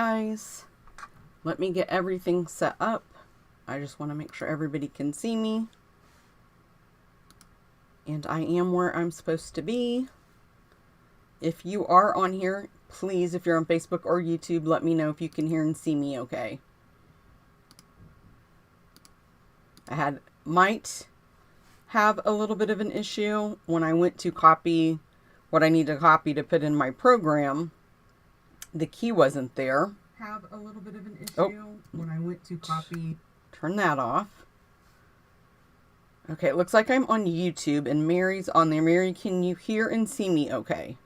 guys, let me get everything set up. I just want to make sure everybody can see me. And I am where I'm supposed to be. If you are on here, please, if you're on Facebook or YouTube, let me know if you can hear and see me okay. Might have a little bit of an issue when I went to copy what I need to copy to put in my program. The key wasn't there. Have a little bit of an issue when I went to copy. Turn that off. Okay, it looks like I'm on YouTube and Mary's on there. Mary, can you hear and see me okay?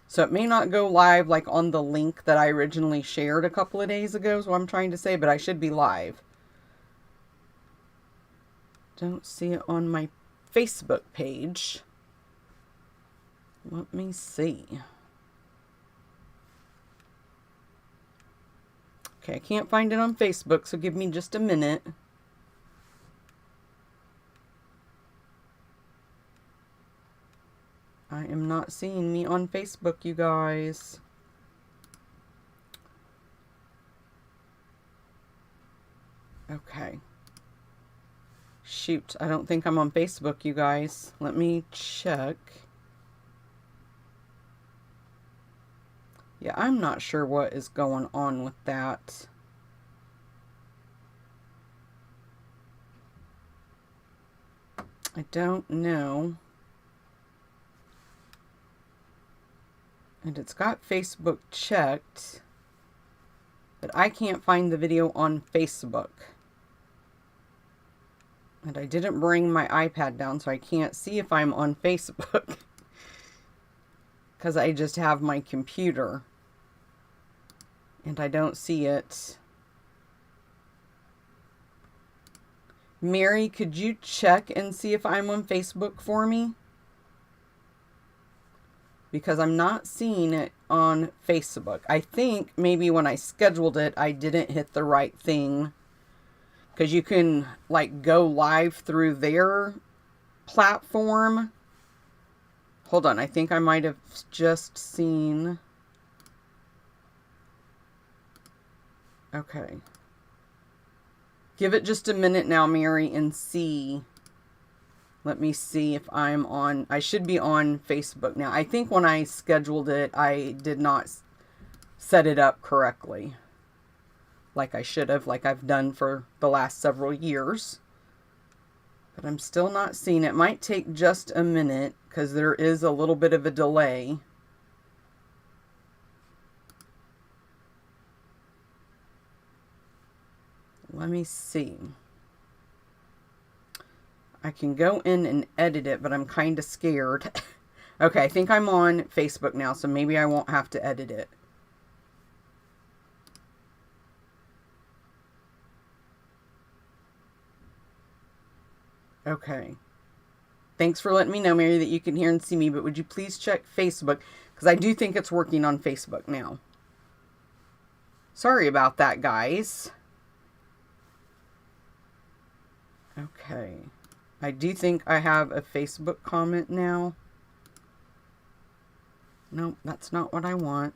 So it may not go live like on the link that I originally shared a couple of days ago is what I'm trying to say, but I should be live. Don't see it on my Facebook page. Let me see. Okay, I can't find it on Facebook, so give me just a minute. I am not seeing me on Facebook, you guys. Okay. Shoot, I don't think I'm on Facebook, you guys. Let me check. Yeah, I'm not sure what is going on with that. I don't know. And it's got Facebook checked, but I can't find the video on Facebook. And I didn't bring my iPad down, so I can't see if I'm on Facebook. Because I just have my computer. And I don't see it. Mary, could you check and see if I'm on Facebook for me? Because I'm not seeing it on Facebook. I think maybe when I scheduled it, I didn't hit the right thing. Because you can like go live through their platform. Hold on, I think I might have just seen. Okay. Give it just a minute now, Mary, and see. Let me see if I'm on. I should be on Facebook now. I think when I scheduled it, I did not set it up correctly. Like I should have, like I've done for the last several years. But I'm still not seeing it. It might take just a minute because there is a little bit of a delay. Let me see. I can go in and edit it, but I'm kind of scared. Okay, I think I'm on Facebook now, so maybe I won't have to edit it. Okay. Thanks for letting me know, Mary, that you can hear and see me, but would you please check Facebook? Because I do think it's working on Facebook now. Sorry about that, guys. Okay. I do think I have a Facebook comment now. Nope, that's not what I want.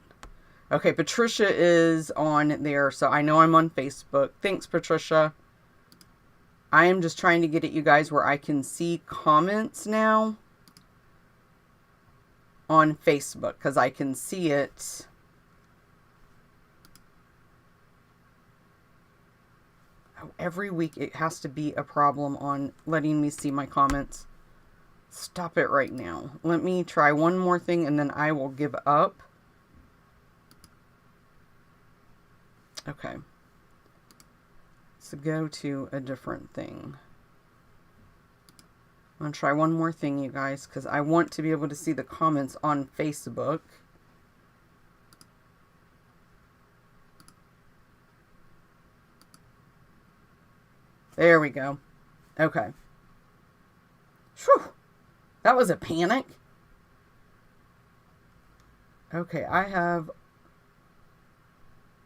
Okay, Patricia is on there, so I know I'm on Facebook. Thanks, Patricia. I am just trying to get at you guys where I can see comments now on Facebook, because I can see it. Oh, every week it has to be a problem on letting me see my comments. Stop it right now. Let me try one more thing and then I will give up. Okay. So go to a different thing. I'm going to try one more thing, you guys, because I want to be able to see the comments on Facebook. There we go. Okay. Whew. That was a panic. Okay,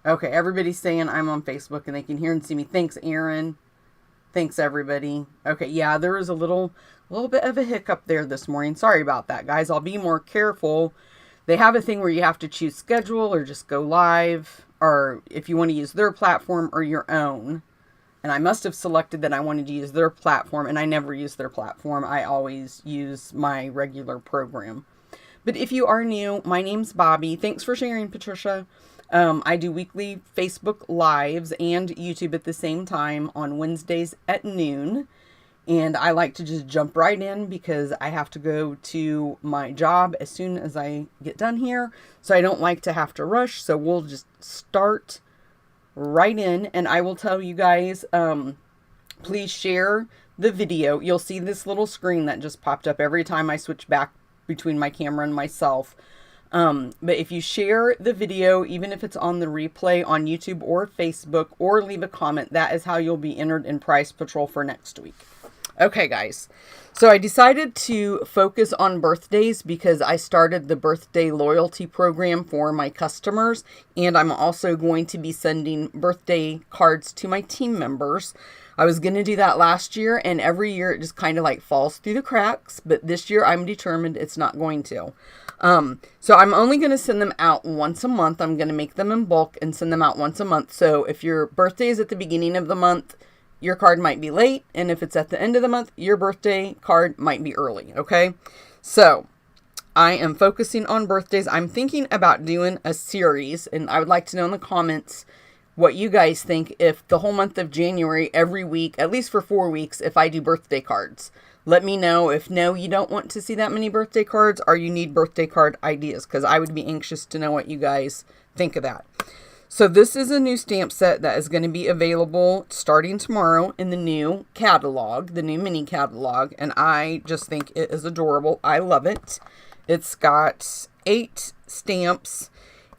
okay, everybody's saying I'm on Facebook and they can hear and see me. Thanks, Aaron. Thanks, everybody. Okay, yeah, there was a little bit of a hiccup there this morning. Sorry about that, guys. I'll be more careful. They have a thing where you have to choose schedule or just go live, or if you want to use their platform or your own. And I must have selected that I wanted to use their platform, and I never use their platform. I always use my regular program. But if you are new, my name's Bobby. Thanks for sharing, Patricia. I do weekly Facebook Lives and YouTube at the same time on Wednesdays at noon. And I like to just jump right in because I have to go to my job as soon as I get done here. So I don't like to have to rush. So we'll just start right in. And I will tell you guys, please share the video. You'll see this little screen that just popped up every time I switch back between my camera and myself. But if you share the video, even if it's on the replay on YouTube or Facebook, or leave a comment, that is how you'll be entered in Prize Patrol for next week. Okay, guys. So I decided to focus on birthdays because I started the birthday loyalty program for my customers. And I'm also going to be sending birthday cards to my team members. I was going to do that last year, and every year it just kind of like falls through the cracks. But this year I'm determined it's not going to. So I'm only going to send them out once a month. I'm going to make them in bulk and send them out once a month. So if your birthday is at the beginning of the month, your card might be late. And if it's at the end of the month, your birthday card might be early. Okay. So I am focusing on birthdays. I'm thinking about doing a series, and I would like to know in the comments what you guys think if the whole month of January, every week, at least for 4 weeks, if I do birthday cards. Let me know if no, you don't want to see that many birthday cards, or you need birthday card ideas, because I would be anxious to know what you guys think of that. So this is a new stamp set that is going to be available starting tomorrow in the new catalog, the new mini catalog, and I just think it is adorable. I love it. It's got 8 stamps,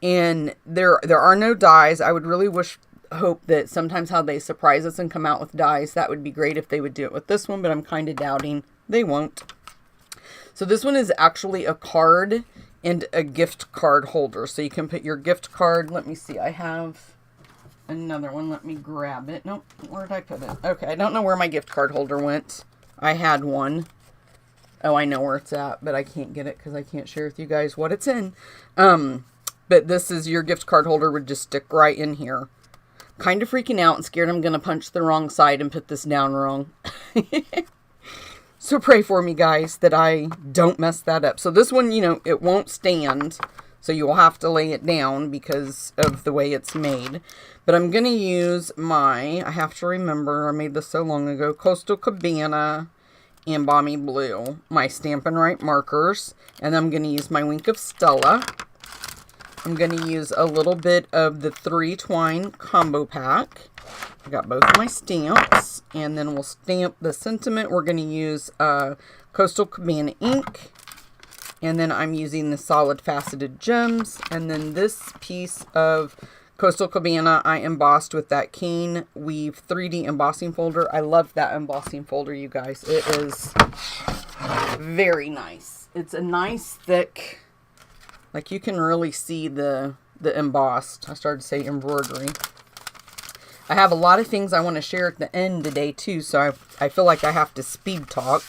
and there are no dies. I would really hope that sometimes how they surprise us and come out with dies, that would be great if they would do it with this one, but I'm kind of doubting they won't. So this one is actually a card and a gift card holder. So you can put your gift card. Let me see. I have another one. Let me grab it. Nope. Where did I put it? Okay. I don't know where my gift card holder went. I had one. Oh, I know where it's at, but I can't get it because I can't share with you guys what it's in. But this is your gift card holder, would just stick right in here. Kind of freaking out and scared I'm going to punch the wrong side and put this down wrong. So pray for me, guys, that I don't mess that up. So this one, it won't stand. So you will have to lay it down because of the way it's made. But I'm going to use I have to remember, I made this so long ago, Coastal Cabana and Balmy Blue. My Stampin' Right markers. And I'm going to use my Wink of Stella. I'm going to use a little bit of the 3 twine combo pack. I got both my stamps, and then we'll stamp the sentiment. We're going to use Coastal Cabana ink, and then I'm using the solid faceted gems, and then this piece of Coastal Cabana I embossed with that Cane Weave 3D embossing folder. I love that embossing folder, you guys. It is very nice. It's a nice thick, like you can really see the embossed. I started to say embroidery. I have a lot of things I want to share at the end today too, so I feel like I have to speed talk.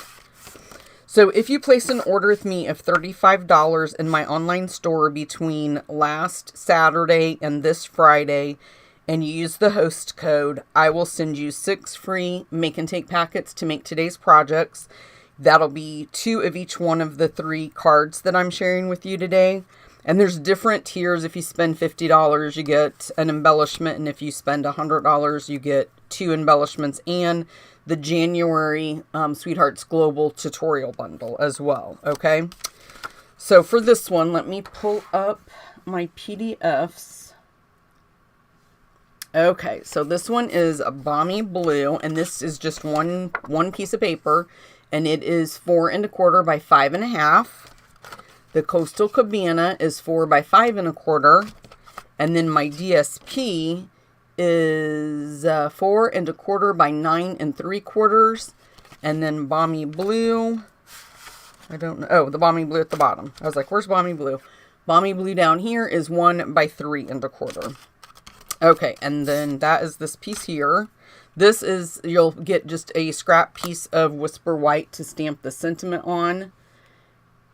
So if you place an order with me of $35 in my online store between last Saturday and this Friday, and you use the host code, I will send you 6 free make and take packets to make today's projects. That'll be 2 of each one of the 3 cards that I'm sharing with you today. And there's different tiers. If you spend $50, you get an embellishment. And if you spend $100, you get 2 embellishments and the January Sweethearts Global Tutorial Bundle as well. Okay. So for this one, let me pull up my PDFs. Okay. So this one is a Balmy Blue. And this is just one piece of paper. And it is 4 1/4 by 5 1/2. The Coastal Cabana is 4 by 5 1/4, and then my DSP is 4 1/4 by 9 3/4, and then Balmy Blue, I don't know, oh, the Balmy Blue at the bottom. I was like, where's Balmy Blue? Balmy Blue down here is 1 by 3 1/4. Okay, and then that is this piece here. This is, you'll get just a scrap piece of Whisper White to stamp the sentiment on.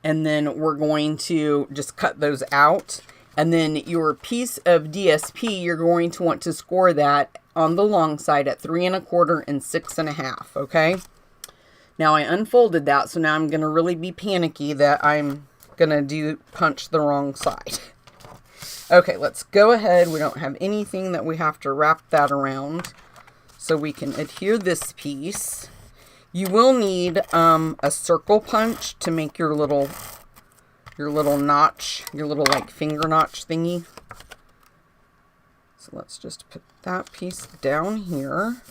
And then we're going to just cut those out. And then your piece of DSP, you're going to want to score that on the long side at 3 1/4 and 6 1/2, okay? Now I unfolded that, so now I'm going to really be panicky that I'm going to punch the wrong side. Okay, let's go ahead. We don't have anything that we have to wrap that around, so we can adhere this piece. You will need a circle punch to make your little notch, your little like finger notch thingy. So let's just put that piece down here.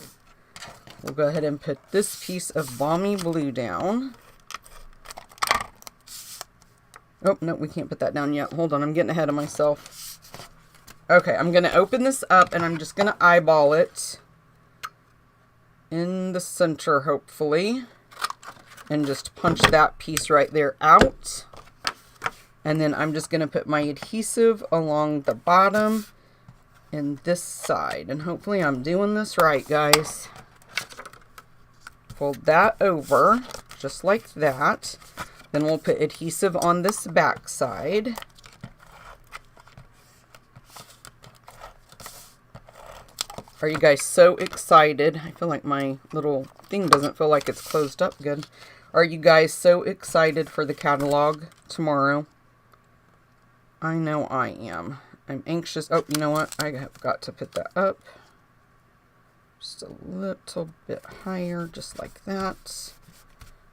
We'll go ahead and put this piece of Balmy Blue down. Oh, no, we can't put that down yet. Hold on, I'm getting ahead of myself. Okay, I'm going to open this up and I'm just going to eyeball it in the center, hopefully. And just punch that piece right there out. And then I'm just going to put my adhesive along the bottom and this side. And hopefully I'm doing this right, guys. Fold that over, just like that. Then we'll put adhesive on this back side. Are you guys so excited? I feel like my little thing doesn't feel like it's closed up good. Are you guys so excited for the catalog tomorrow? I know I am. I'm anxious. Oh, you know what? I have got to put that up just a little bit higher, just like that.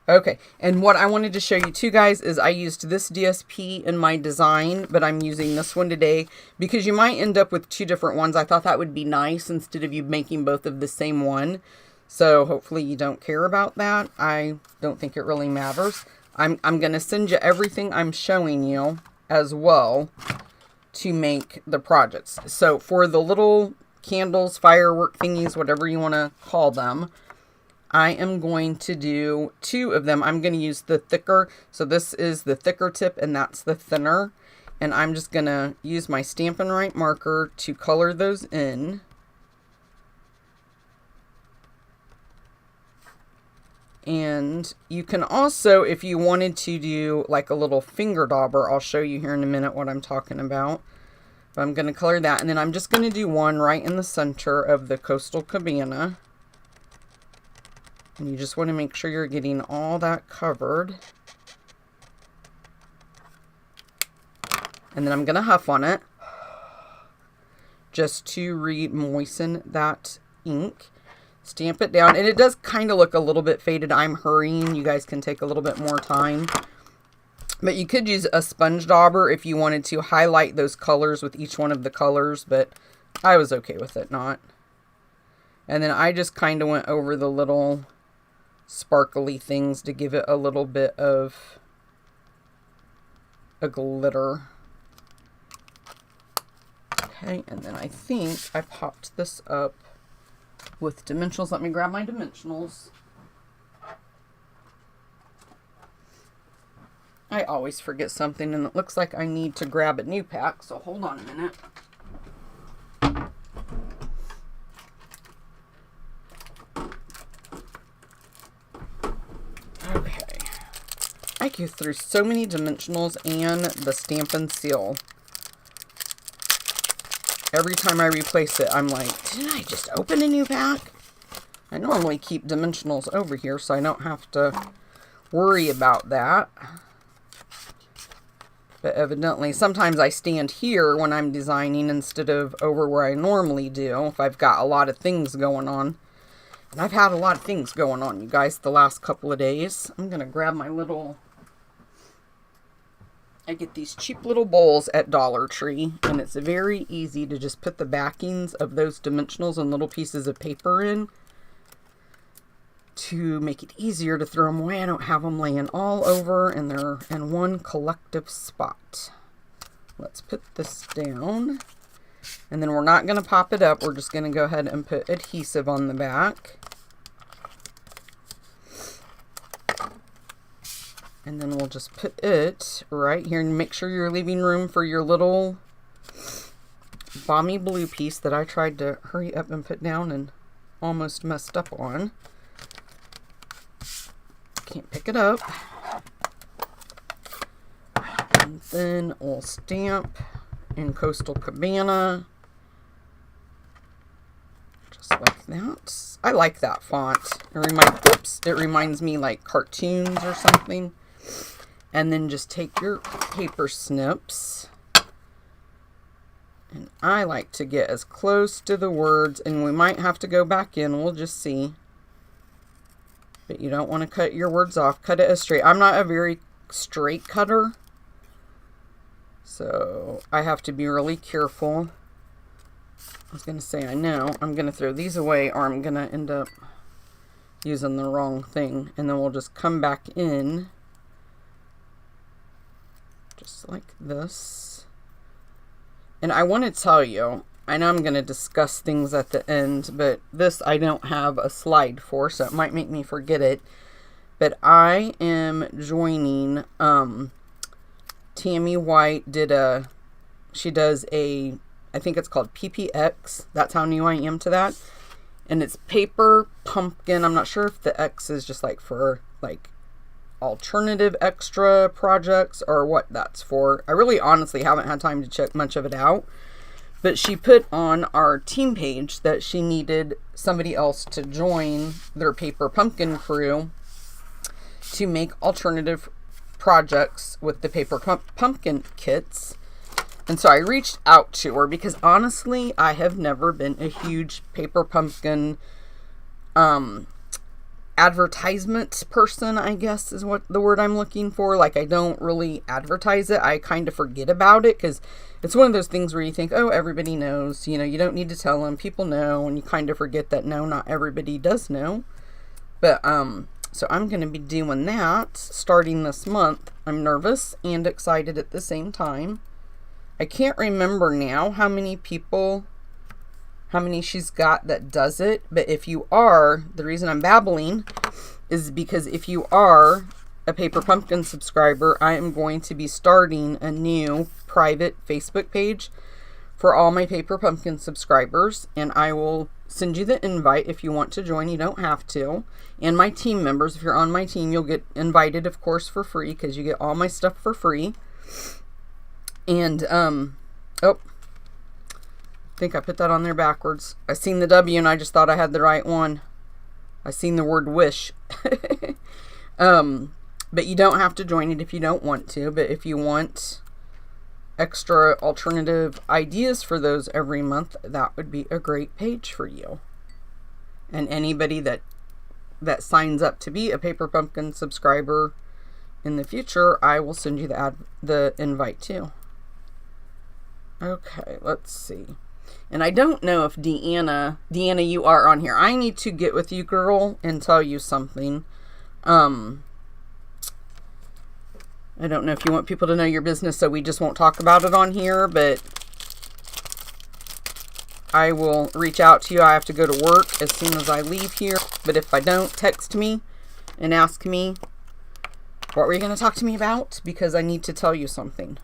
Okay, and what I wanted to show you too, guys, is I used this DSP in my design, but I'm using this one today because you might end up with two different ones. I thought that would be nice instead of you making both of the same one. So hopefully you don't care about that. I don't think it really matters. I'm going to send you everything I'm showing you as well to make the projects. So for the little candles, firework thingies, whatever you want to call them, I am going to do 2 of them. I'm going to use the thicker. So this is the thicker tip and that's the thinner. And I'm just going to use my Stampin' Right marker to color those in. And you can also, if you wanted to do like a little finger dauber, I'll show you here in a minute what I'm talking about. But I'm going to color that. And then I'm just going to do one right in the center of the Coastal Cabana. And you just want to make sure you're getting all that covered. And then I'm going to huff on it just to re-moisten that ink. Stamp it down. And it does kind of look a little bit faded. I'm hurrying. You guys can take a little bit more time. But you could use a sponge dauber if you wanted to highlight those colors with each one of the colors. But I was okay with it not. And then I just kind of went over the little sparkly things to give it a little bit of a glitter. Okay, and then I think I popped this up with dimensionals. Let me grab my dimensionals. I always forget something and it looks like I need to grab a new pack, so hold on a minute. Okay. I go through so many dimensionals and the Stampin' Seal. Every time I replace it, I'm like, didn't I just open a new pack? I normally keep dimensionals over here, so I don't have to worry about that. But evidently, sometimes I stand here when I'm designing instead of over where I normally do, if I've got a lot of things going on. And I've had a lot of things going on, you guys, the last couple of days. I'm going to grab my little... I get these cheap little bowls at Dollar Tree, and it's very easy to just put the backings of those dimensionals and little pieces of paper in to make it easier to throw them away. I don't have them laying all over, and they're in one collective spot. Let's put this down, and then we're not going to pop it up. We're just going to go ahead and put adhesive on the back. And then we'll just put it right here and make sure you're leaving room for your little Balmy Blue piece that I tried to hurry up and put down and almost messed up on. Can't pick it up. And then we'll stamp in Coastal Cabana. Just like that. I like that font. It reminds me like cartoons or something. And then just take your paper snips. And I like to get as close to the words, and we might have to go back in. We'll just see. But you don't want to cut your words off. Cut it as straight. I'm not a very straight cutter, so I have to be really careful. I was going to say, I know I'm going to throw these away, or I'm going to end up using the wrong thing. And then we'll just come back in. Just like this. And I want to tell you, I know I'm going to discuss things at the end, but this I don't have a slide for, so it might make me forget it. But I am joining, Tammy White she does a, I think it's called PPX. That's how new I am to that. And it's paper pumpkin. I'm not sure if the X is just like for like alternative extra projects or what that's for. I really honestly haven't had time to check much of it out. But she put on our team page that she needed somebody else to join their paper pumpkin crew to make alternative projects with the paper pumpkin kits. And so I reached out to her because honestly, I have never been a huge paper pumpkin advertisement person, I guess is what the word I'm looking for. Like, I don't really advertise it. I kind of forget about it because it's one of those things where you think, oh, everybody knows, you know, you don't need to tell them, people know, and you kind of forget that no, not everybody does know. But so I'm going to be doing that starting this month. I'm nervous and excited at the same time. I can't remember now how many she's got that does it, but if you are, the reason I'm babbling is because if you are a Paper Pumpkin subscriber, I am going to be starting a new private Facebook page for all my Paper Pumpkin subscribers, and I will send you the invite if you want to join. You don't have to. And my team members, if you're on my team, you'll get invited, of course, for free because you get all my stuff for free. And, I think I put that on there backwards. I seen the W and I just thought I had the right one. I seen the word wish. But you don't have to join it if you don't want to. But if you want extra alternative ideas for those every month, that would be a great page for you. And anybody that signs up to be a Paper Pumpkin subscriber in the future, I will send you the invite too. Okay, let's see. And I don't know if Deanna, you are on here. I need to get with you, girl, and tell you something. I don't know if you want people to know your business, so we just won't talk about it on here, but I will reach out to you. I have to go to work as soon as I leave here. But if I don't, text me and ask me, what were you going to talk to me about? Because I need to tell you something.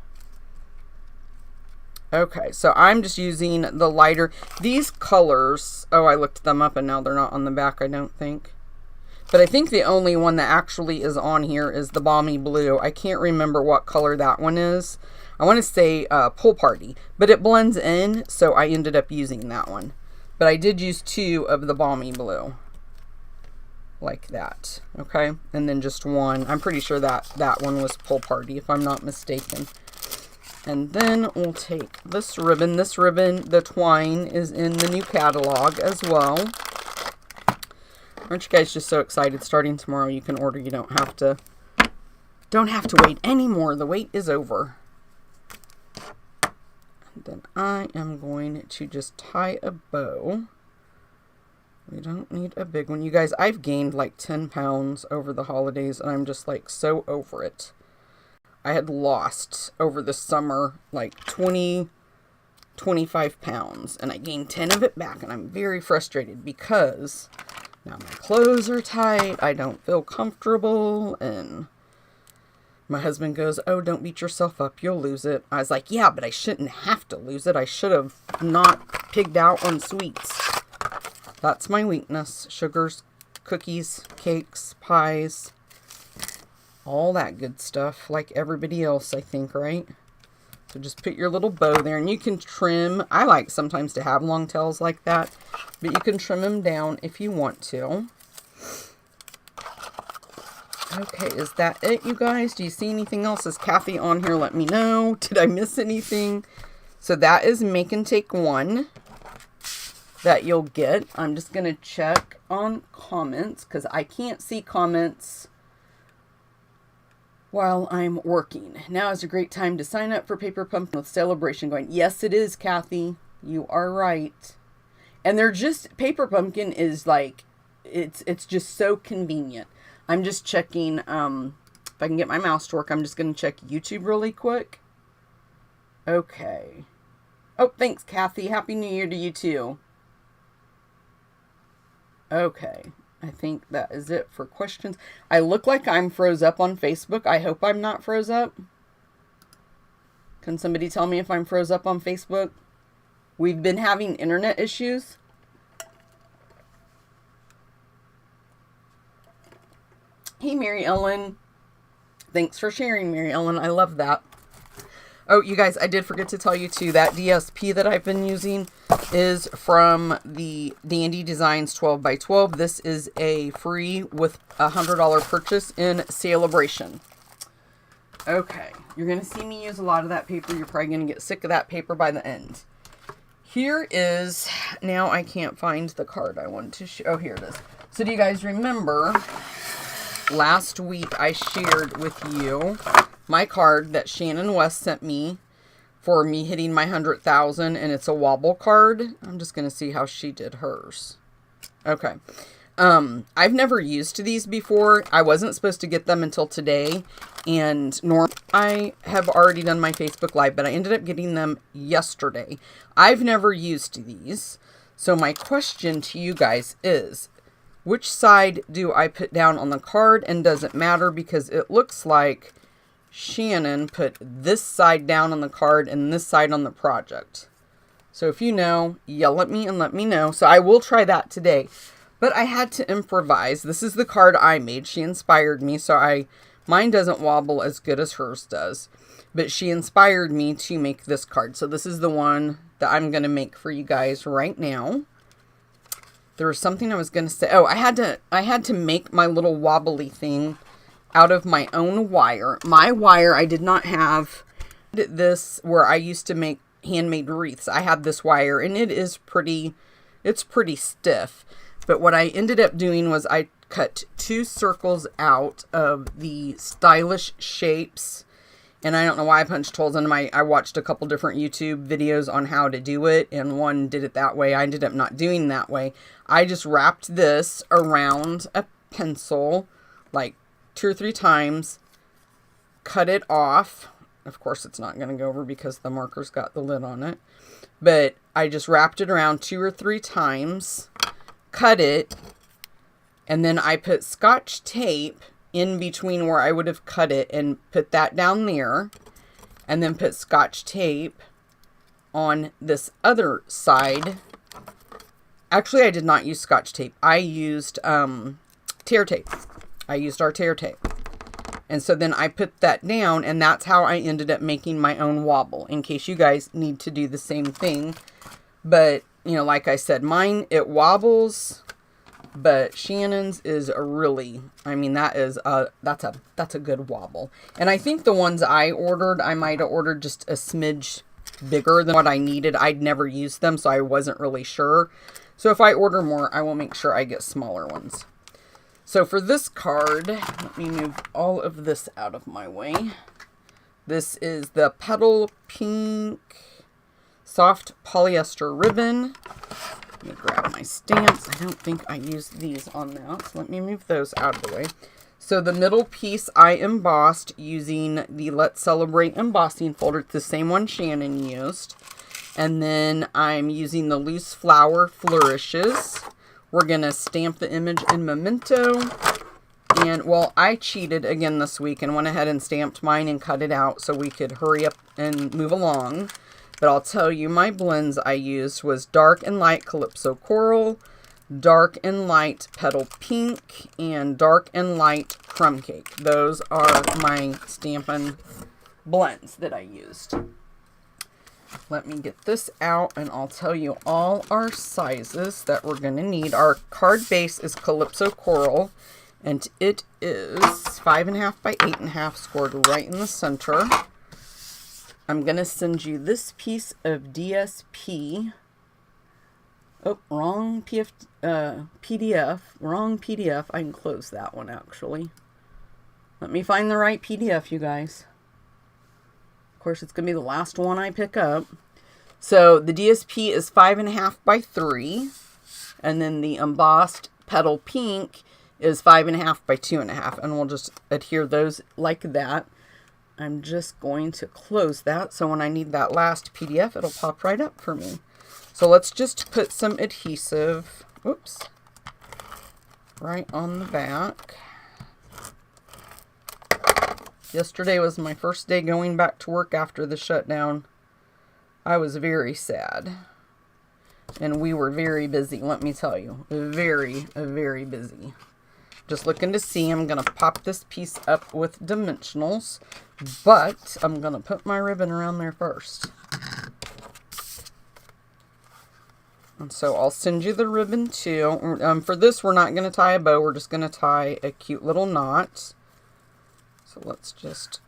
Okay, so I'm just using the lighter. These colors, oh, I looked them up and now they're not on the back, I don't think. But I think the only one that actually is on here is the Balmy Blue. I can't remember what color that one is. I want to say Pool Party, but it blends in, so I ended up using that one. But I did use 2 of the Balmy Blue. Like that, okay? And then just one. I'm pretty sure that one was Pool Party, if I'm not mistaken. And then we'll take this ribbon. This ribbon, the twine, is in the new catalog as well. Aren't you guys just so excited? Starting tomorrow, you can order. You don't have to wait anymore. The wait is over. And then I am going to just tie a bow. We don't need a big one. You guys, I've gained like 10 pounds over the holidays, and I'm just like so over it. I had lost over the summer like 25 pounds, and I gained 10 of it back, and I'm very frustrated because now my clothes are tight, I don't feel comfortable, and My husband goes, oh, don't beat yourself up. You'll lose it. I was like, yeah, but I shouldn't have to lose it. I should have not pigged out on sweets. That's my weakness. Sugars, cookies, cakes, pies, all that good stuff. Like everybody else, I think, right? So just put your little bow there. And you can trim. I like sometimes to have long tails like that. But you can trim them down if you want to. Okay, is that it, you guys? Do you see anything else? Is Kathy on here? Let me know. Did I miss anything? So that is Make and Take 1 that you'll get. I'm just going to check on comments because I can't see comments while I'm working. Now is a great time to sign up for Paper Pumpkin with Celebration going. Yes, it is, Kathy. You are right. And they're just, Paper Pumpkin is like, it's just so convenient. I'm just checking, if I can get my mouse to work, I'm just going to check YouTube really quick. Okay. Oh, thanks, Kathy. Happy New Year to you, too. Okay. I think that is it for questions. I look like I'm froze up on Facebook. I hope I'm not froze up. Can somebody tell me if I'm froze up on Facebook? We've been having internet issues. Hey, Mary Ellen. Thanks for sharing, Mary Ellen. I love that. Oh, you guys, I did forget to tell you, too, that DSP that I've been using is from the Dandy Designs 12x12. This is a free with a $100 purchase in Celebration. Okay, you're going to see me use a lot of that paper. You're probably going to get sick of that paper by the end. Here is, now I can't find the card I wanted to show. Oh, here it is. So do you guys remember last week I shared with you my card that Shannon West sent me for me hitting my 100,000, and it's a wobble card. I'm just going to see how she did hers. Okay. I've never used these before. I wasn't supposed to get them until today, and I have already done my Facebook Live, but I ended up getting them yesterday. I've never used these, so my question to you guys is, which side do I put down on the card, and does it matter? Because it looks like Shannon put this side down on the card and this side on the project. So if you know, yell at me and let me know. So I will try that today. But I had to improvise. This is the card I made. She inspired me. So mine doesn't wobble as good as hers does. But she inspired me to make this card. So this is the one that I'm going to make for you guys right now. There was something I was going to say. Oh, I had to make my little wobbly thing out of my own wire. My wire, I did not have this where I used to make handmade wreaths. I have this wire, and it's pretty stiff. But what I ended up doing was I cut 2 circles out of the stylish shapes. And I don't know why I punched holes in them. I watched a couple different YouTube videos on how to do it, and one did it that way. I ended up not doing that way. I just wrapped this around a pencil like 2 or 3 times, cut it off. Of course, it's not going to go over because the marker's got the lid on it. But I just wrapped it around 2 or 3 times, cut it, and then I put Scotch tape in between where I would have cut it and put that down there, and then put Scotch tape on this other side. Actually, I did not use Scotch tape. I used tear tape. I used our tear tape. And so then I put that down, and that's how I ended up making my own wobble, in case you guys need to do the same thing. But, you know, like I said, mine, it wobbles, but Shannon's is a really, I mean, that's a good wobble. And I think the ones I ordered, I might have ordered just a smidge bigger than what I needed. I'd never used them, so I wasn't really sure. So if I order more, I will make sure I get smaller ones. So for this card, let me move all of this out of my way. This is the Petal Pink Soft Polyester Ribbon. Let me grab my stamps. I don't think I used these on that, so let me move those out of the way. So the middle piece I embossed using the Let's Celebrate embossing folder. It's the same one Shannon used. And then I'm using the Loose Flower Flourishes. We're going to stamp the image in Memento. And, well, I cheated again this week and went ahead and stamped mine and cut it out so we could hurry up and move along. But I'll tell you, my blends I used was Dark and Light Calypso Coral, Dark and Light Petal Pink, and Dark and Light Crumb Cake. Those are my Stampin' blends that I used. Let me get this out and I'll tell you all our sizes that we're going to need. Our card base is Calypso Coral, and it is 5.5 by 8.5, scored right in the center. I'm going to send you this piece of DSP. Oh, wrong PDF. Wrong PDF. I can close that one, actually. Let me find the right PDF, you guys. Of course, it's going to be the last one I pick up. So, the DSP is 5.5 by 3. And then the embossed Petal Pink is 5.5 by 2.5. And we'll just adhere those like that. I'm just going to close that, so when I need that last PDF, it'll pop right up for me. So let's just put some adhesive, whoops, right on the back. Yesterday was my first day going back to work after the shutdown. I was very sad. And we were very busy, let me tell you. Very, very busy. Just looking to see, I'm going to pop this piece up with dimensionals, but I'm going to put my ribbon around there first. And so I'll send you the ribbon too. For this, we're not going to tie a bow. We're just going to tie a cute little knot. So let's just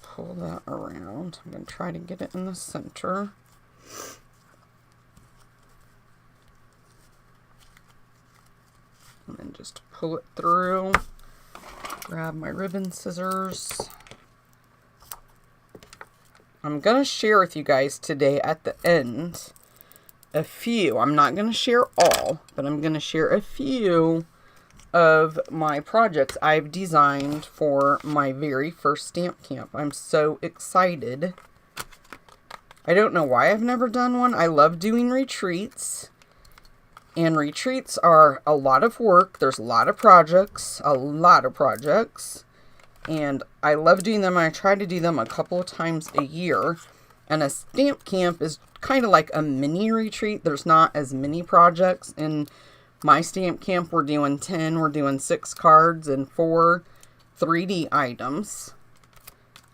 pull that around. I'm going to try to get it in the center. And then just pull it through. Grab my ribbon scissors. I'm going to share with you guys today at the end a few. I'm not going to share all, but I'm going to share a few of my projects I've designed for my very first stamp camp. I'm so excited. I don't know why I've never done one. I love doing retreats. And retreats are a lot of work. There's a lot of projects. And I love doing them. I try to do them a couple of times a year. And a stamp camp is kind of like a mini retreat. There's not as many projects. In my stamp camp, we're doing 10. We're doing 6 cards and 4 3D items.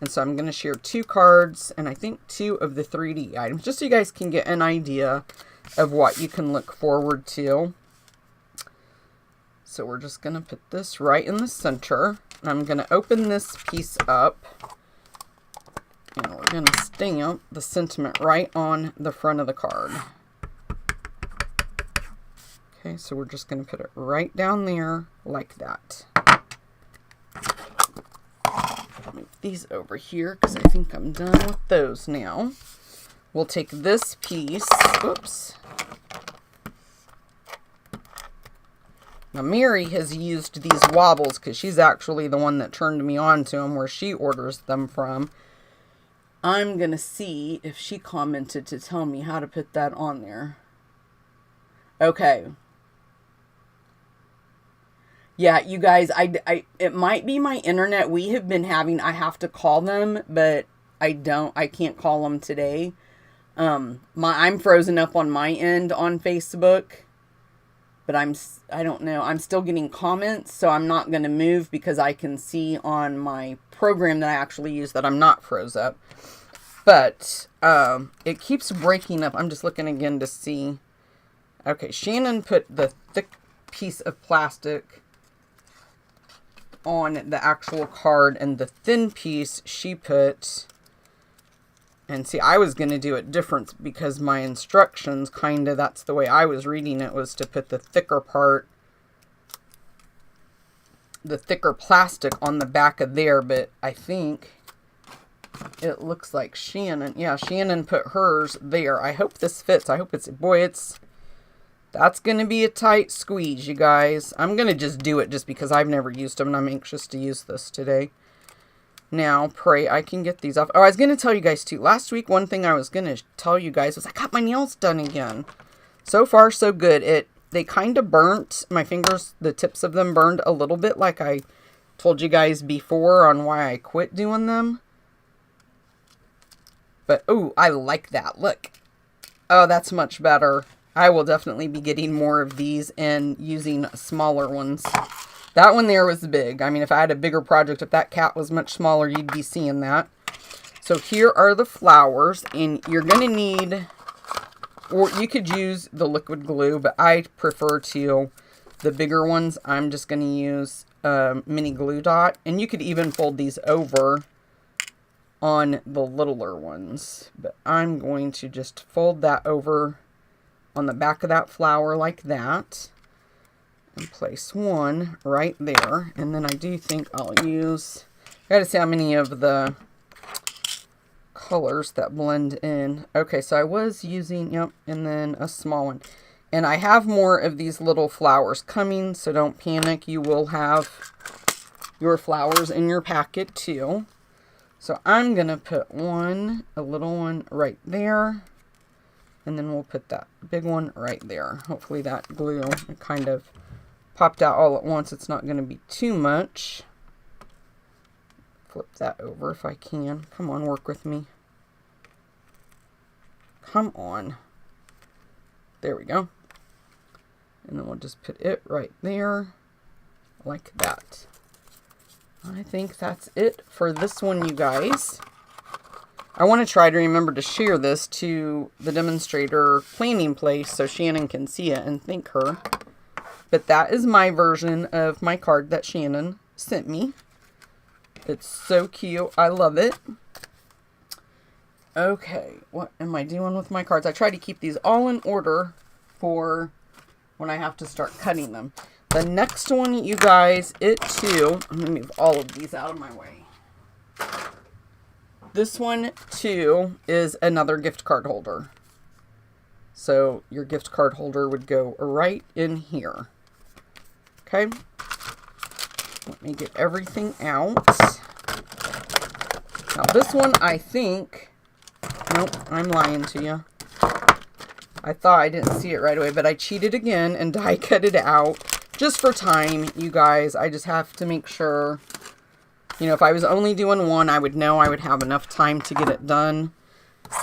And so I'm going to share 2 cards and I think 2 of the 3D items. Just so you guys can get an idea of what you can look forward to. So we're just going to put this right in the center. And I'm going to open this piece up. And we're going to stamp the sentiment right on the front of the card. Okay, so we're just going to put it right down there like that. Move these over here because I think I'm done with those now. We'll take this piece, oops. Now Mary has used these wobbles because she's actually the one that turned me on to them where she orders them from. I'm going to see if she commented to tell me how to put that on there. Okay. Yeah, you guys, it might be my internet. We have been having, I have to call them, but I can't call them today. I'm frozen up on my end on Facebook, but I don't know. I'm still getting comments, so I'm not going to move because I can see on my program that I actually use that I'm not froze up. But, it keeps breaking up. I'm just looking again to see. Okay, Shannon put the thick piece of plastic on the actual card, and the thin piece she put, and see, I was going to do it different because my instructions kind of, that's the way I was reading it, was to put the thicker part, the thicker plastic on the back of there, but I think it looks like Shannon, yeah, Shannon put hers there. I hope this fits. I hope it's, boy, that's going to be a tight squeeze, you guys. I'm going to just do it just because I've never used them and I'm anxious to use this today. Now, pray I can get these off. Oh, I was going to tell you guys too. Last week, one thing I was going to tell you guys was I got my nails done again. So far, so good. They kind of burnt. My fingers, the tips of them burned a little bit, like I told you guys before on why I quit doing them. But, oh, I like that. Look. Oh, that's much better. I will definitely be getting more of these and using smaller ones. That one there was big. I mean, if I had a bigger project, if that cat was much smaller, you'd be seeing that. So here are the flowers, and you're going to need, or you could use the liquid glue, but I prefer to, the bigger ones, I'm just going to use mini glue dot. And you could even fold these over on the littler ones. But I'm going to just fold that over on the back of that flower like that. And place one right there. And then I do think I'll use, I gotta see how many of the colors that blend in. Okay, so I was using, yep, and then a small one. And I have more of these little flowers coming, so don't panic. You will have your flowers in your packet too. So I'm gonna put one, a little one right there. And then we'll put that big one right there. Hopefully that glue, it kind of popped out all at once. It's not going to be too much. Flip that over if I can. Come on, work with me. Come on. There we go. And then we'll just put it right there like that. I think that's it for this one, you guys. I want to try to remember to share this to the demonstrator planning place so Shannon can see it and thank her. But that is my version of my card that Shannon sent me. It's so cute. I love it. Okay, what am I doing with my cards? I try to keep these all in order for when I have to start cutting them. The next one, you guys, it too, I'm going to move all of these out of my way. This one too is another gift card holder. So your gift card holder would go right in here. Okay. Let me get everything out. Now this one, I think, nope, I'm lying to you. I thought I didn't see it right away, but I cheated again and die cut it out just for time, you guys. I just have to make sure, you know, if I was only doing one, I would know I would have enough time to get it done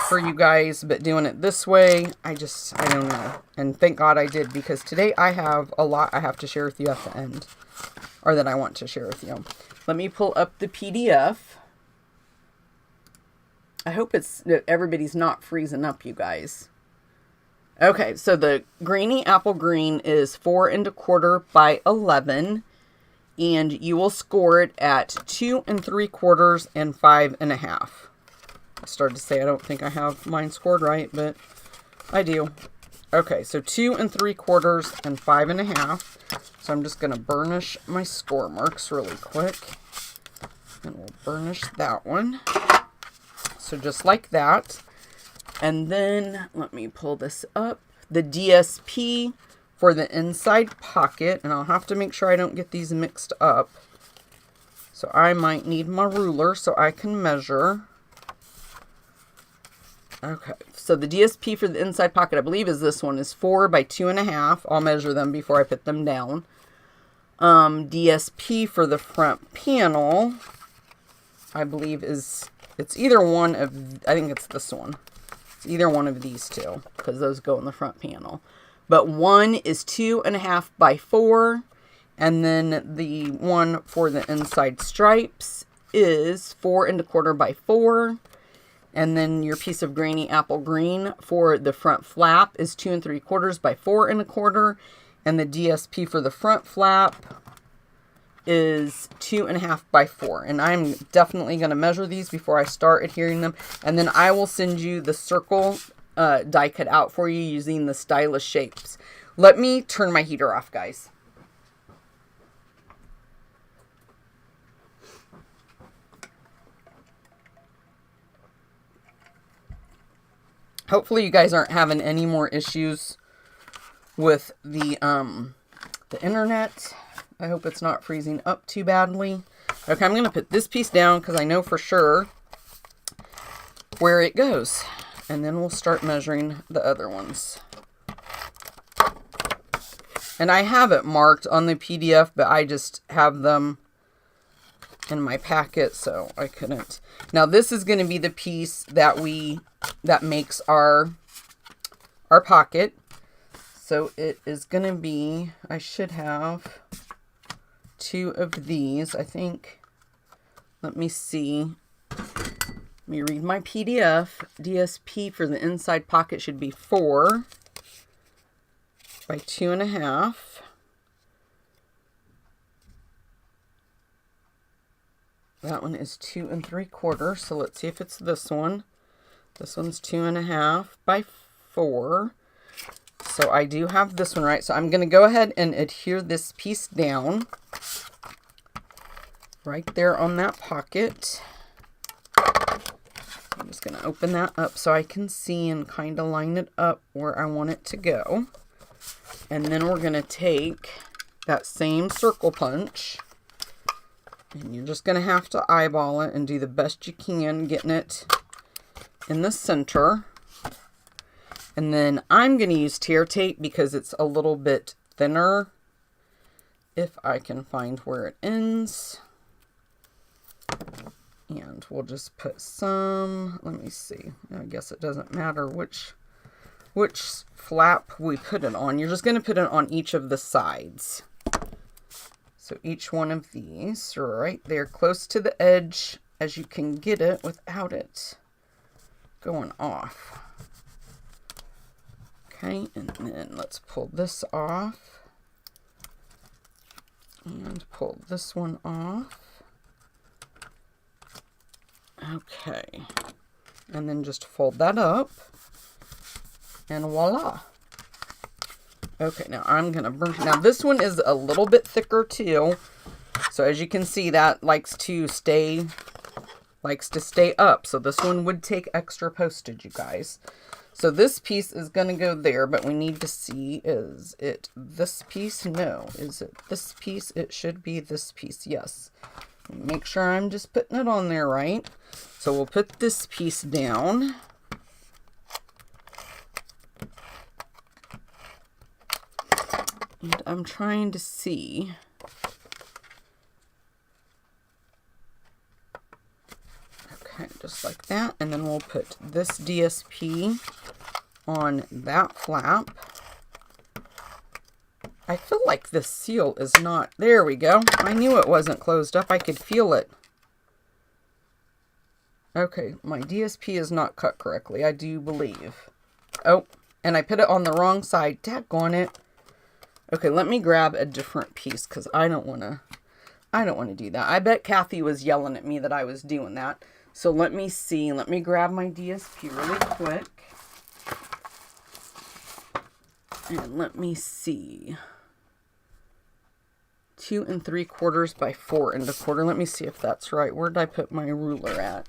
for you guys, but doing it this way, I don't know. And thank God I did, because today I have a lot I have to share with you at the end, or that I want to share with you. Let me pull up the PDF. I hope that everybody's not freezing up, you guys. Okay, so the Greeny Apple Green is 4 1/4 by 11, and you will score it at 2 3/4 and 5 1/2. I started to say I don't think I have mine scored right, but I do. Okay, so 2 3/4 and 5 1/2. So I'm just going to burnish my score marks really quick. And we'll burnish that one. So just like that. And then let me pull this up. The DSP for the inside pocket. And I'll have to make sure I don't get these mixed up. So I might need my ruler so I can measure. Okay, so the DSP for the inside pocket, I believe is this one, is 4 by 2 1/2. I'll measure them before I put them down. DSP for the front panel, I believe it's either one of, I think it's this one. It's either one of these two, because those go in the front panel. But one is 2 1/2 by 4, and then the one for the inside stripes is 4 1/4 by 4. And then your piece of Greeny Apple Green for the front flap is 2 3/4 by 4 1/4. And the DSP for the front flap is 2 1/2 by 4. And I'm definitely going to measure these before I start adhering them. And then I will send you the circle die cut out for you using the Stylish Shapes. Let me turn my heater off, guys. Hopefully you guys aren't having any more issues with the internet. I hope it's not freezing up too badly. Okay, I'm going to put this piece down because I know for sure where it goes. And then we'll start measuring the other ones. And I have it marked on the PDF, but I just have them in my packet, so I couldn't. Now this is going to be the piece that makes our pocket. So it is going to be, I should have 2 of these, I think. Let me see. Let me read my PDF. DSP for the inside pocket should be 4 by 2.5. That one is 2 3/4. So let's see if it's this one. This one's 2.5 by 4. So I do have this one right. So I'm going to go ahead and adhere this piece down right there on that pocket. I'm just going to open that up so I can see and kind of line it up where I want it to go. And then we're going to take that same circle punch, and you're just going to have to eyeball it and do the best you can getting it in the center. And then I'm going to use tear tape because it's a little bit thinner. If I can find where it ends. And we'll just put some, let me see. I guess it doesn't matter which flap we put it on. You're just going to put it on each of the sides. So each one of these right there close to the edge as you can get it without it going off. Okay, and then let's pull this off and pull this one off. Okay, and then just fold that up and voila. Okay, now I'm gonna burn. Now this one is a little bit thicker too, so as you can see, that likes to stay up. So this one would take extra postage, you guys. So this piece is gonna go there, but we need to see, is it this piece? No. Is it this piece? It should be this piece. Yes. Make sure I'm just putting it on there right. So we'll put this piece down. And I'm trying to see. Okay, just like that. And then we'll put this DSP on that flap. I feel like this seal is not, there we go. I knew it wasn't closed up. I could feel it. Okay, my DSP is not cut correctly, I do believe. Oh, and I put it on the wrong side. Daggone it. Okay, let me grab a different piece because I don't want to do that. I bet Kathy was yelling at me that I was doing that. So let me see. Let me grab my DSP really quick. And let me see. 2 3/4 by 4 1/4. Let me see if that's right. Where did I put my ruler at?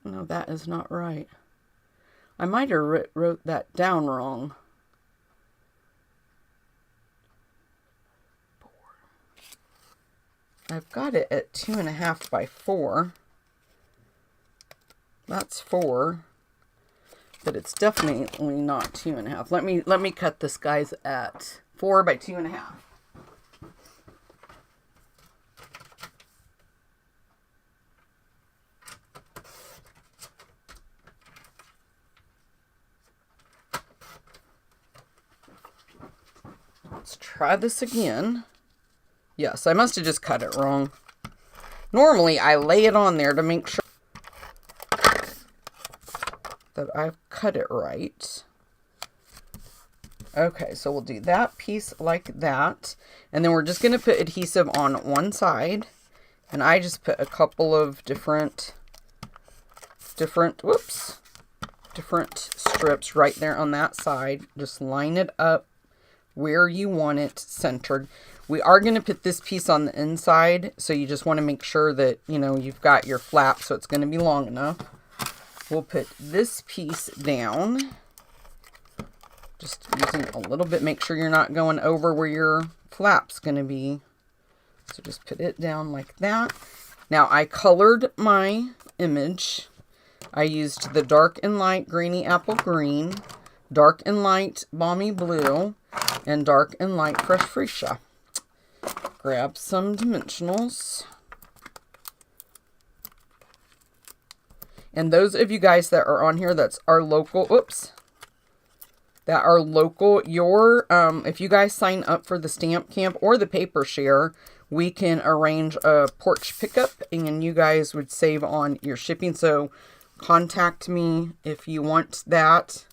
No, that is not right. I might have wrote that down wrong. 4. I've got it at 2.5 by 4. That's 4. But it's definitely not 2.5. Let me cut this, guys, at 4 by 2.5. Let's try this again. Yes, I must have just cut it wrong. Normally, I lay it on there to make sure that I've cut it right. Okay, so we'll do that piece like that. And then we're just going to put adhesive on one side. And I just put a couple of different strips right there on that side. Just line it up where you want it centered. We are going to put this piece on the inside, so you just want to make sure that, you know, you've got your flap so it's going to be long enough. We'll put this piece down, just using a little bit. Make sure you're not going over where your flap's going to be. So just put it down like that. Now I colored my image I used the dark and light greeny apple green, dark and light balmy blue, and dark and light fresh fuchsia. Grab some dimensionals. And those of you guys that are on here that's our local, that are local, if you guys sign up for the Stamp Camp or the Paper Share, we can arrange a porch pickup and you guys would save on your shipping. So contact me if you want that,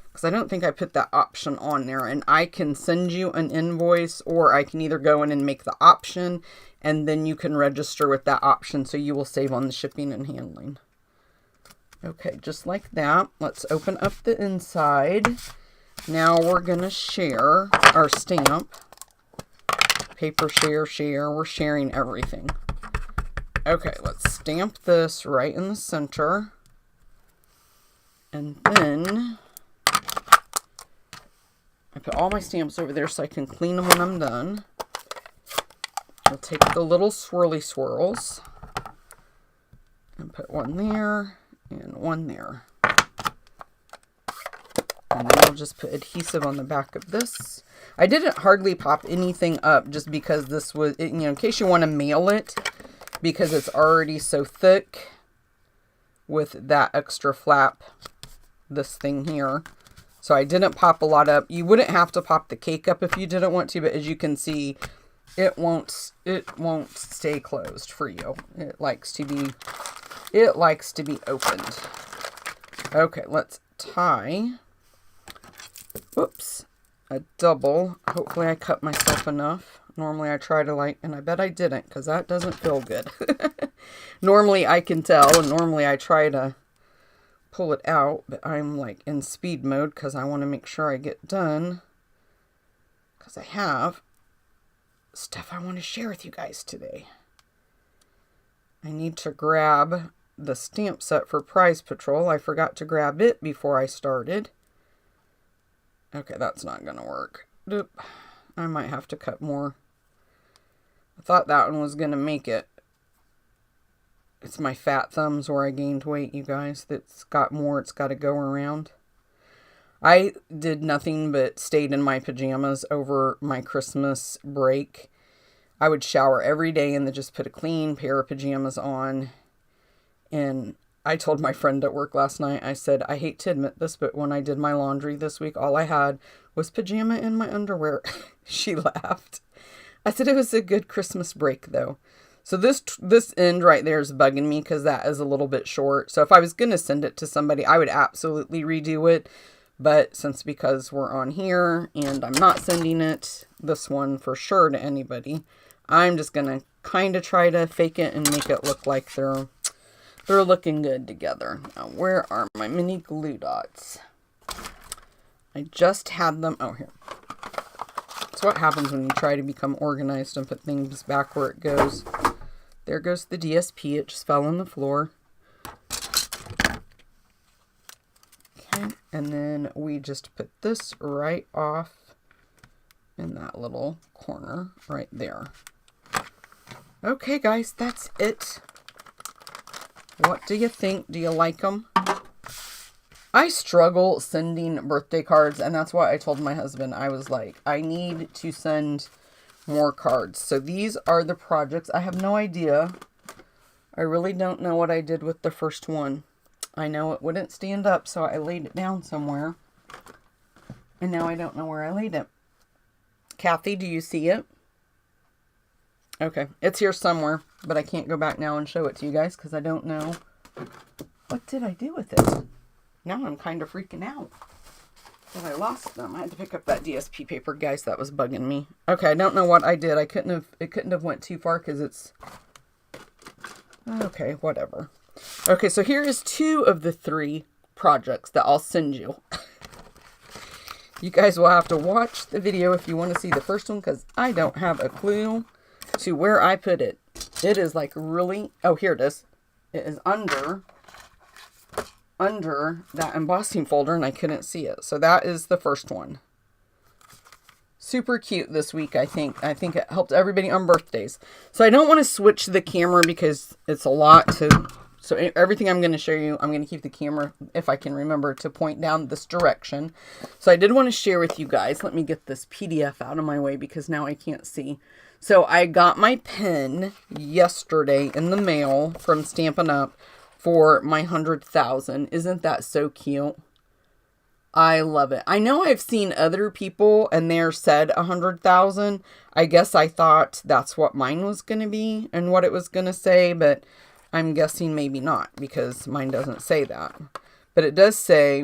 because I don't think I put that option on there, and I can send you an invoice, or I can either go in and make the option and then you can register with that option, so you will save on the shipping and handling. Okay, just like that. Let's open up the inside. Now we're going to share our stamp. Paper share. We're sharing everything. Okay, let's stamp this right in the center. And then I put all my stamps over there so I can clean them when I'm done. I'll take the little swirly swirls and put one there and one there. And then I'll just put adhesive on the back of this. I didn't hardly pop anything up just because this was, in case you want to mail it, because it's already so thick with that extra flap, this thing here. So I didn't pop a lot up. You wouldn't have to pop the cake up if you didn't want to, but as you can see, it won't stay closed for you. It likes to be opened. Okay, let's tie. Whoops. A double. Hopefully I cut myself enough. Normally I try to and I bet I didn't, because that doesn't feel good. Normally I can tell, and normally I try to pull it out, but I'm in speed mode because I want to make sure I get done, because I have stuff I want to share with you guys today. I need to grab the stamp set for Prize Patrol. I forgot to grab it before I started. Okay, that's not going to work. Doop. I might have to cut more. I thought that one was going to make it. It's my fat thumbs where I gained weight, you guys. That's got more. It's got to go around. I did nothing but stayed in my pajamas over my Christmas break. I would shower every day and then just put a clean pair of pajamas on. And I told my friend at work last night, I said, I hate to admit this, but when I did my laundry this week, all I had was pajama and my underwear. She laughed. I said it was a good Christmas break, though. So this end right there is bugging me because that is a little bit short. So if I was going to send it to somebody, I would absolutely redo it. But because we're on here and I'm not sending this one for sure to anybody, I'm just going to kind of try to fake it and make it look like they're looking good together. Now, where are my mini glue dots? I just had them. Oh, here. That's what happens when you try to become organized and put things back where it goes. There goes the DSP. It just fell on the floor. Okay. And then we just put this right off in that little corner right there. Okay, guys, that's it. What do you think? Do you like them? I struggle sending birthday cards, and that's why I told my husband, I was like, I need to send more cards. So these are the projects. I have no idea. I really don't know what I did with the first one. I know it wouldn't stand up, so I laid it down somewhere. And now I don't know where I laid it. Kathy, do you see it? Okay, it's here somewhere, but I can't go back now and show it to you guys because I don't know. What did I do with it? Now I'm kind of freaking out that I lost them. I had to pick up that DSP paper, guys. That was bugging me. Okay, I don't know what I did. It couldn't have went too far because it's... Okay, whatever. Okay, so here is 2 of the 3 projects that I'll send you. You guys will have to watch the video if you want to see the first one because I don't have a clue to where I put it. It is really... Oh, here it is. It is under that embossing folder and I couldn't see it. So that is the first one. Super cute this week, I think. I think it helped everybody on birthdays. So I don't want to switch the camera because it's a lot to So everything I'm going to show you, I'm going to keep the camera, if I can remember, to point down this direction. So I did want to share with you guys. Let me get this PDF out of my way because now I can't see. So I got my pen yesterday in the mail from Stampin' Up! For my 100,000. Isn't that so cute? I love it. I know I've seen other people and they're said 100,000. I guess I thought that's what mine was going to be and what it was going to say, but I'm guessing maybe not because mine doesn't say that. But it does say,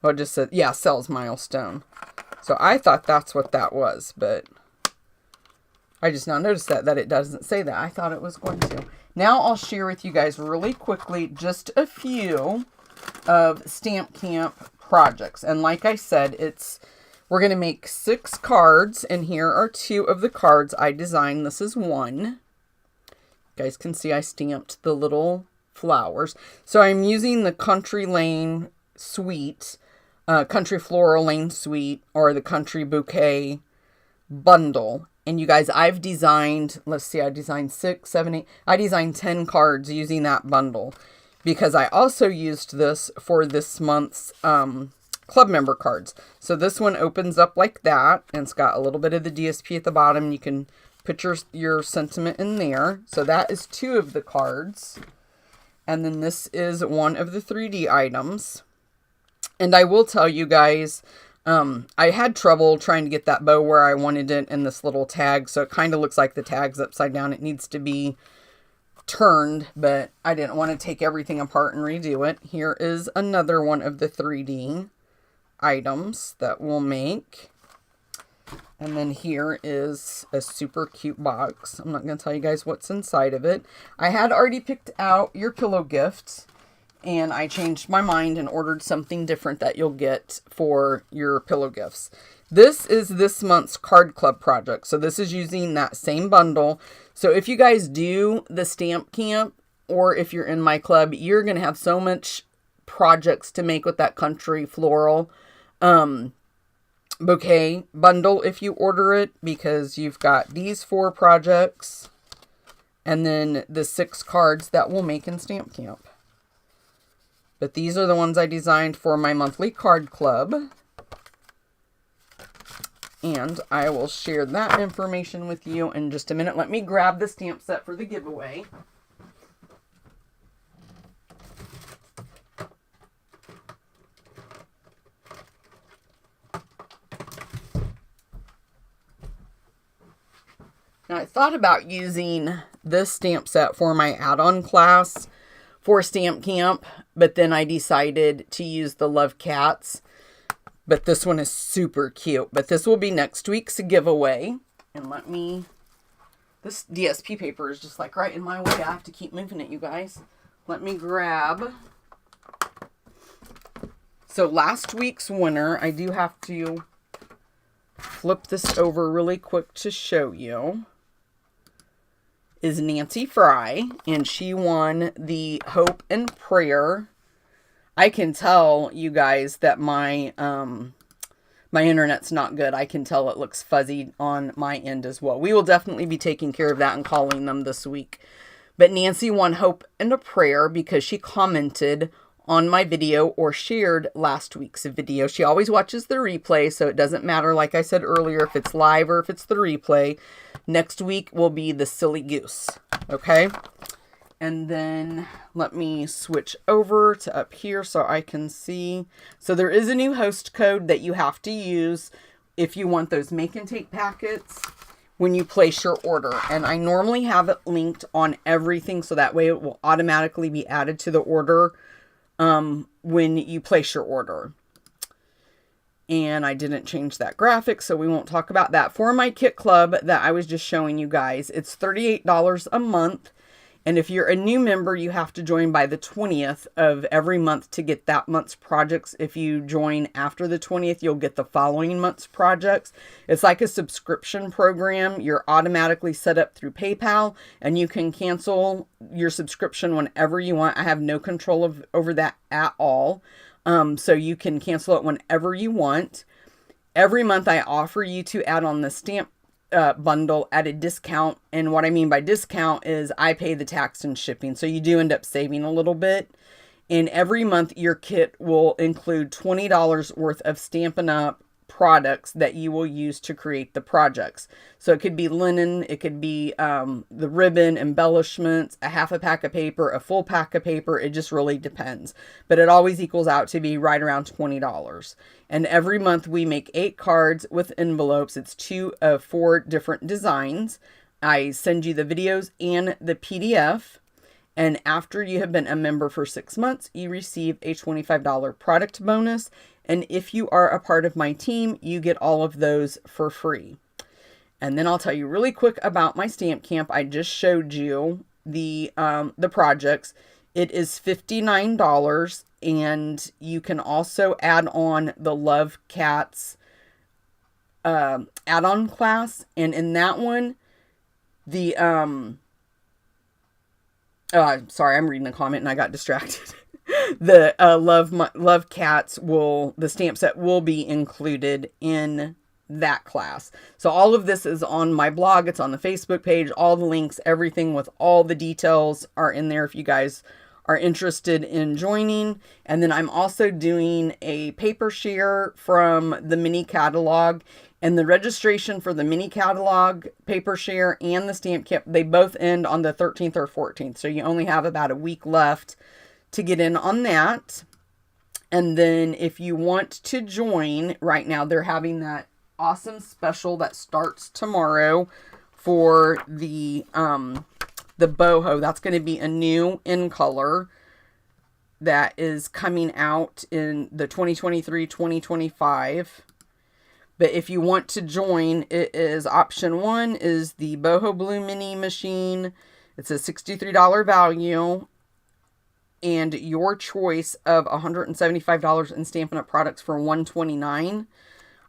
well, it just said, yeah, sales milestone. So I thought that's what that was, but I just now noticed that it doesn't say that. I thought it was going to. Now I'll share with you guys really quickly just a few of Stamp Camp projects. And like I said, we're going to make 6 cards, and here are 2 of the cards I designed. This is one. You guys can see I stamped the little flowers. So I'm using the Country Lane Suite, Country Floral Lane Suite, or the Country Bouquet bundle. And you guys, I've designed, let's see, I designed 6, 7, 8. I designed 10 cards using that bundle because I also used this for this month's club member cards. So this one opens up like that, and it's got a little bit of the DSP at the bottom. You can put your sentiment in there. So that is 2 of the cards. And then this is one of the 3D items. And I will tell you guys, I had trouble trying to get that bow where I wanted it in this little tag. So it kind of looks like the tag's upside down. It needs to be turned, but I didn't want to take everything apart and redo it. Here is another one of the 3D items that we'll make. And then here is a super cute box. I'm not going to tell you guys what's inside of it. I had already picked out your pillow gift, and I changed my mind and ordered something different that you'll get for your pillow gifts. This is this month's card club project. So this is using that same bundle. So if you guys do the Stamp Camp, or if you're in my club, you're going to have so much projects to make with that Country Floral Bouquet bundle if you order it, because you've got these 4 projects and then the 6 cards that we'll make in Stamp Camp. But these are the ones I designed for my monthly card club. And I will share that information with you in just a minute. Let me grab the stamp set for the giveaway. Now, I thought about using this stamp set for my add-on class for Stamp Camp, but then I decided to use the Love Cats. But this one is super cute. But this will be next week's giveaway. And this DSP paper is just like right in my way. I have to keep moving it, you guys. Let me grab. So last week's winner, I do have to flip this over really quick to show you, is Nancy Fry. And she won the Hope and Prayer. I can tell you guys that my internet's not good. I can tell it looks fuzzy on my end as well. We will definitely be taking care of that and calling them this week. But Nancy won Hope and a Prayer because she commented on my video or shared last week's video. She always watches the replay, so it doesn't matter, like I said earlier, if it's live or if it's the replay. Next week will be the Silly Goose. Okay? And then let me switch over to up here so I can see. So there is a new host code that you have to use if you want those make and take packets when you place your order. And I normally have it linked on everything, so that way it will automatically be added to the order when you place your order. And I didn't change that graphic, so we won't talk about that. For my kit club that I was just showing you guys, it's $38 a month. And if you're a new member, you have to join by the 20th of every month to get that month's projects. If you join after the 20th, you'll get the following month's projects. It's like a subscription program. You're automatically set up through PayPal, and you can cancel your subscription whenever you want. I have no control over that at all. So you can cancel it whenever you want. Every month I offer you to add on the Stamp bundle at a discount. And what I mean by discount is I pay the tax and shipping. So you do end up saving a little bit. And every month your kit will include $20 worth of Stampin' Up! Products that you will use to create the projects. So it could be linen, it could be the ribbon, embellishments, a half a pack of paper, a full pack of paper. It just really depends. But it always equals out to be right around $20. And every month we make 8 cards with envelopes. It's 2 of 4 different designs. I send you the videos and the PDF. And after you have been a member for 6 months, you receive a $25 product bonus. And if you are a part of my team, you get all of those for free. And then I'll tell you really quick about my stamp camp. I just showed you the projects. It is $59, and you can also add on the Love Cats add-on class. And in that one, the sorry, I'm reading a comment and I got distracted. The Love Cats the stamp set will be included in that class. So all of this is on my blog. It's on the Facebook page. All the links, everything with all the details are in there if you guys are interested in joining. And then I'm also doing a paper share from the mini catalog. And the registration for the mini catalog, paper share, and the stamp kit, they both end on the 13th or 14th. So you only have about a week left to get in on that. And then if you want to join, right now they're having that awesome special that starts tomorrow for the boho. That's going to be a new in color that is coming out in the 2023-2025. But if you want to join, it is option 1 is the Boho Blue Mini Machine. It's a $63 value. And your choice of $175 in Stampin' Up! Products for $129.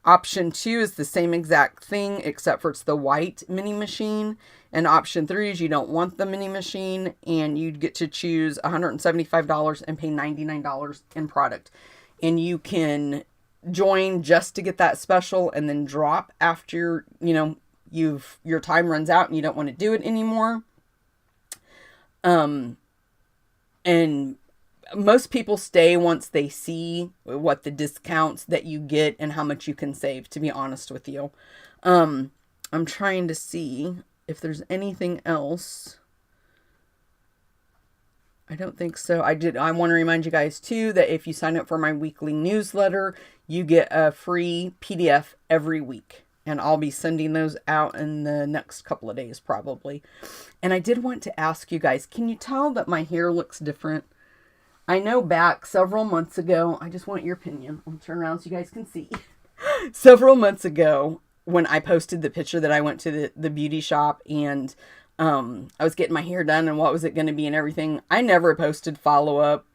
Option 2 is the same exact thing, except for it's the white mini machine. And option 3 is you don't want the mini machine, and you'd get to choose $175 and pay $99 in product. And you can join just to get that special and then drop after, your time runs out and you don't want to do it anymore. And most people stay once they see what the discounts that you get and how much you can save, to be honest with you. I'm trying to see if there's anything else. I don't think so. I want to remind you guys too that if you sign up for my weekly newsletter, you get a free PDF every week. And I'll be sending those out in the next couple of days probably. And I did want to ask you guys, can you tell that my hair looks different? I know back several months ago, I just want your opinion. I'll turn around so you guys can see. Several months ago, when I posted the picture that I went to the beauty shop and I was getting my hair done and what was it going to be and everything, I never posted follow-up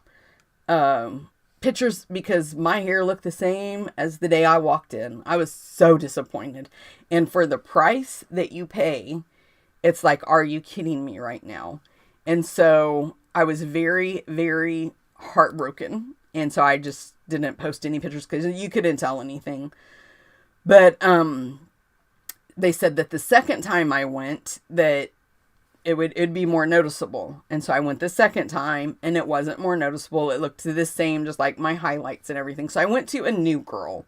pictures because my hair looked the same as the day I walked in. I was so disappointed. And for the price that you pay, it's like, are you kidding me right now? And so I was very, very heartbroken. And so I just didn't post any pictures because you couldn't tell anything. But they said that the second time I went that it'd be more noticeable. And so I went the second time and it wasn't more noticeable. It looked the same, just like my highlights and everything. So I went to a new girl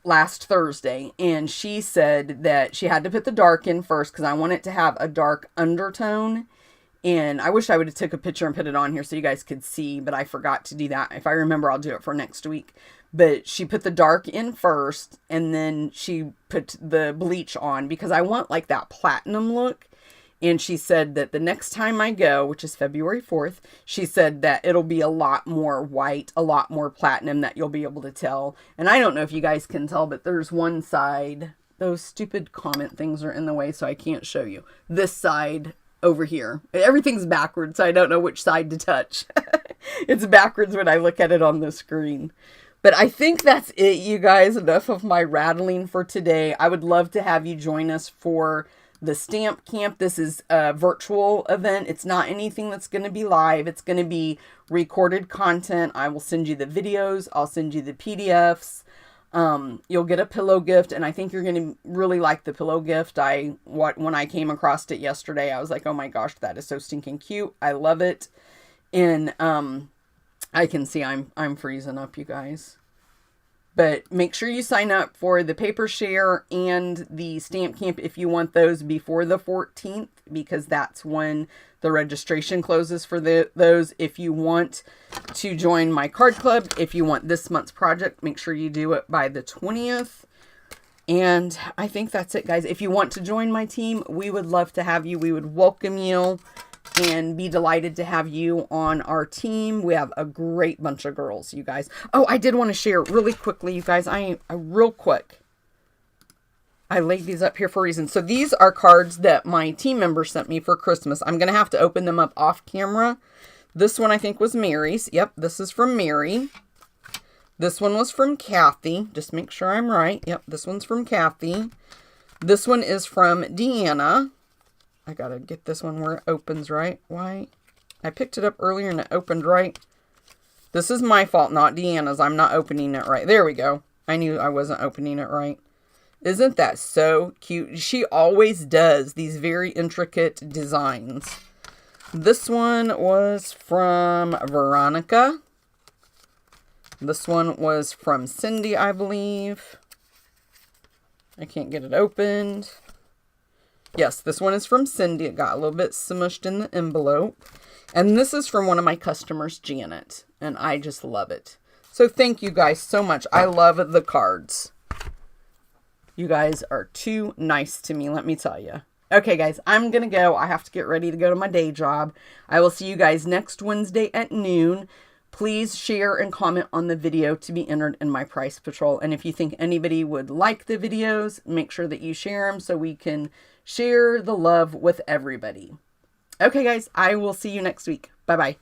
last Thursday and she said that she had to put the dark in first because I want it to have a dark undertone. And I wish I would have took a picture and put it on here so you guys could see, but I forgot to do that. If I remember, I'll do it for next week. But she put the dark in first and then she put the bleach on because I want like that platinum look. And she said that the next time I go, which is February 4th, she said that it'll be a lot more white, a lot more platinum that you'll be able to tell. And I don't know if you guys can tell, but there's one side. Those stupid comment things are in the way, so I can't show you. This side over here. Everything's backwards, so I don't know which side to touch. It's backwards when I look at it on the screen. But I think that's it, you guys. Enough of my rattling for today. I would love to have you join us for the Stamp Camp. This is a virtual event. It's not anything that's going to be live. It's going to be recorded content. I will send you the videos. I'll send you the PDFs. You'll get a pillow gift, and I think you're going to really like the pillow gift. When I came across it yesterday, I was like, oh my gosh, that is so stinking cute. I love it. And I can see I'm freezing up, you guys. But make sure you sign up for the paper share and the stamp camp if you want those before the 14th, because that's when the registration closes for those. If you want to join my card club, if you want this month's project, make sure you do it by the 20th. And I think that's it, guys. If you want to join my team, we would love to have you. We would welcome you and be delighted to have you on our team. We have a great bunch of girls, you guys. Oh, I did want to share really quickly, you guys. Real quick. I laid these up here for a reason. So these are cards that my team member sent me for Christmas. I'm going to have to open them up off camera. This one I think was Mary's. Yep, this is from Mary. This one was from Kathy. Just make sure I'm right. Yep, this one's from Kathy. This one is from Deanna. I got to get this one where it opens right. Why? I picked it up earlier and it opened right. This is my fault, not Deanna's. I'm not opening it right. There we go. I knew I wasn't opening it right. Isn't that so cute? She always does these very intricate designs. This one was from Veronica. This one was from Cindy, I believe. I can't get it opened. Yes, this one is from Cindy. It got a little bit smushed in the envelope. And this is from one of my customers, Janet. And I just love it. So thank you guys so much. I love the cards. You guys are too nice to me, let me tell you. Okay, guys, I'm going to go. I have to get ready to go to my day job. I will see you guys next Wednesday at noon. Please share and comment on the video to be entered in my price patrol. And if you think anybody would like the videos, make sure that you share them so we can share the love with everybody. Okay, guys, I will see you next week. Bye-bye.